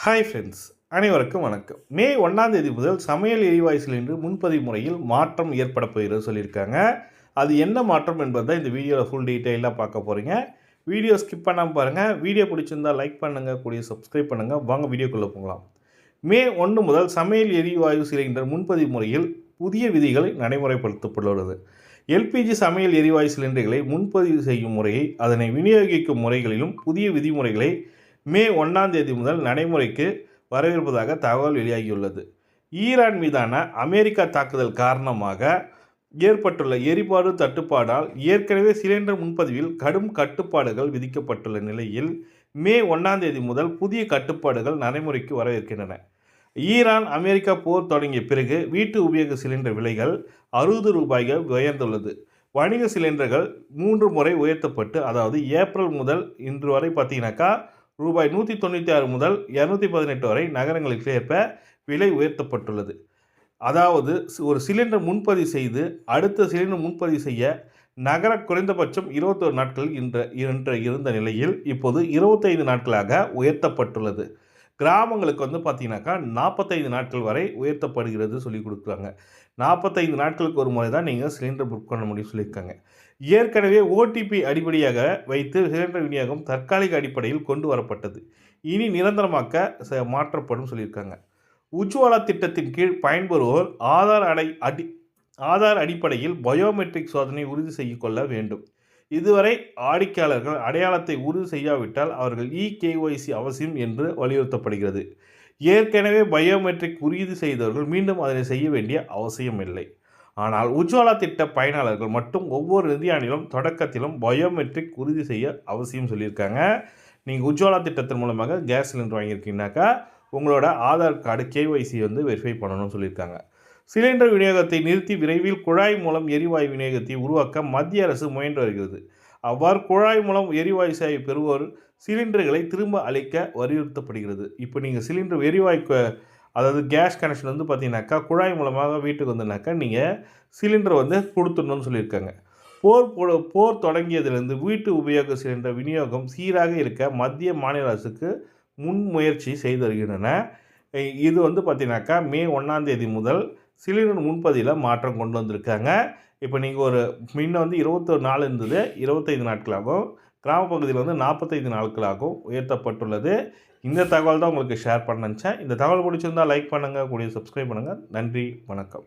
Hi friends, அனைவருக்கும் வணக்கம். மே 1ஆம் தேதி முதல் சமையல் எரிவாயு சிலிண்டர் முன்பதிவு முறையில் மாற்றம் ஏற்பட போகிறது சொல்லியிருக்காங்க. அது என்ன மாற்றம் என்பது தான் இந்த வீடியோவில் ஃபுல் டீட்டெயிலாக பார்க்க போகிறீங்க. வீடியோ ஸ்கிப் பண்ணாமல் பாருங்கள். வீடியோ பிடிச்சிருந்தால் லைக் பண்ணுங்கள், கூடிய சப்ஸ்கிரைப் பண்ணுங்கள். வாங்க வீடியோக்குள்ளே போகலாம். மே 1 முதல் சமையல் எரிவாயு சிலிண்டர் முன்பதிவு முறையில் புதிய விதிகள் நடைமுறைப்படுத்தப்பட்டுள்ளது. எல்பிஜி சமையல் எரிவாயு சிலிண்டர்களை முன்பதிவு செய்யும் முறையை, அதனை விநியோகிக்கும் முறைகளிலும் புதிய விதிமுறைகளை மே 1ஆம் தேதி முதல் நடைமுறைக்கு வரவிருப்பதாக தகவல் வெளியாகியுள்ளது. ஈரான் மீதான அமெரிக்கா தாக்குதல் காரணமாக ஏற்பட்டுள்ள எரிபொரு தட்டுப்பாடால் ஏற்கனவே சிலிண்டர் முன்பதிவில் கடும் கட்டுப்பாடுகள் விதிக்கப்பட்டுள்ள நிலையில் மே 1ஆம் தேதி முதல் புதிய கட்டுப்பாடுகள் நடைமுறைக்கு வரவிருக்கின்றன. ஈரான் அமெரிக்கா போர் தொடங்கிய பிறகு வீட்டு உபயோக சிலிண்டர் விலைகள் 60 ரூபாய்கள் உயர்ந்துள்ளது. வணிக சிலிண்டர்கள் 3 முறை உயர்த்தப்பட்டு, அதாவது ஏப்ரல் முதல் இன்று வரை பார்த்தீங்கன்னாக்கா ரூபாய் 196 முதல் 218 வரை நகரங்களுக்கு ஏற்ப விலை உயர்த்தப்பட்டுள்ளது. அதாவது ஒரு சிலிண்டர் முன்பதிவு செய்து அடுத்த சிலிண்டர் முன்பதிவு செய்ய நகர குறைந்தபட்சம் 21 நாட்கள் இருந்த நிலையில் இப்போது 25 நாட்களாக உயர்த்தப்பட்டுள்ளது. கிராமங்களுக்கு பார்த்தீங்கன்னாக்கா 45 நாட்கள் வரை உயர்த்தப்படுகிறது சொல்லி கொடுக்குறாங்க. 45 நாட்களுக்கு ஒரு முறை தான் நீங்கள் சிலிண்டர் புக் பண்ண முடியும் சொல்லியிருக்காங்க. ஏற்கனவே ஓடிபி அடிப்படையாக வைத்து சிலிண்டர் விநியோகம் தற்காலிக அடிப்படையில் கொண்டு வரப்பட்டது. இனி நிரந்தரமாக்க மாற்றப்படும் சொல்லியிருக்காங்க. உஜ்வாலா திட்டத்தின் கீழ் பயன்பெறுவோர் ஆதார் அடிப்படையில் பயோமெட்ரிக் சோதனை உறுதி செய்து கொள்ள வேண்டும். இதுவரை வாடிக்கையாளர்கள் அடையாளத்தை உறுதி செய்யாவிட்டால் அவர்கள் இகேஒய்சி அவசியம் என்று வலியுறுத்தப்படுகிறது. ஏற்கனவே பயோமெட்ரிக் உறுதி செய்தவர்கள் மீண்டும் அதனை செய்ய வேண்டிய அவசியம் இல்லை. ஆனால் உஜ்வாலா திட்ட பயனாளர்கள் மட்டும் ஒவ்வொரு நிதியாண்டிலும் தொடக்கத்திலும் பயோமெட்ரிக் உறுதி செய்ய அவசியம் சொல்லியிருக்காங்க. நீங்கள் உஜ்வாலா திட்டத்தின் மூலமாக கேஸ் சிலிண்டர் வாங்கியிருக்கீங்கன்னாக்கா உங்களோட ஆதார் கார்டு கேஒய்சி வெரிஃபை பண்ணணும்னு சொல்லியிருக்காங்க. சிலிண்டர் விநியோகத்தை நிறுத்தி விரைவில் குழாய் மூலம் எரிவாயு விநியோகத்தை உருவாக்க மத்திய அரசு முயன்று வருகிறது. அவ்வாறு குழாய் மூலம் எரிவாயு சேவை பெறுவோர் சிலிண்டர்களை திரும்ப அளிக்க வலியுறுத்தப்படுகிறது. இப்போ நீங்கள் சிலிண்டர் எரிவாயு அதாவது கேஸ் கனெக்ஷன் பார்த்தீங்கன்னாக்கா குழாய் மூலமாக வீட்டுக்கு வந்தனாக்கா நீங்கள் சிலிண்டர் கொடுத்துடணும்னு சொல்லியிருக்காங்க. போர் தொடங்கியதிலிருந்து வீட்டு உபயோக சிலிண்டர் விநியோகம் சீராக இருக்க மத்திய மாநில அரசுக்கு முன்முயற்சி செய்து வருகின்றன. இது பார்த்தீங்கன்னாக்கா மே 1ஆம் தேதி முதல் சிலிண்டர் முன்பதிவில் மாற்றம் கொண்டு வந்திருக்காங்க. இப்போ நீங்கள் முன்ன 21 நாள் இருந்தது 25 நாட்களாகவும், கிராம பகுதியில் 45 நாட்களாகவும் உயர்த்தப்பட்டுள்ளது. இந்த தகவல் தான் உங்களுக்கு ஷேர் பண்ண நினச்சேன். இந்த தகவல் பிடிச்சிருந்தால் லைக் பண்ணுங்கள், கூடிய சப்ஸ்கிரைப் பண்ணுங்கள். நன்றி, வணக்கம்.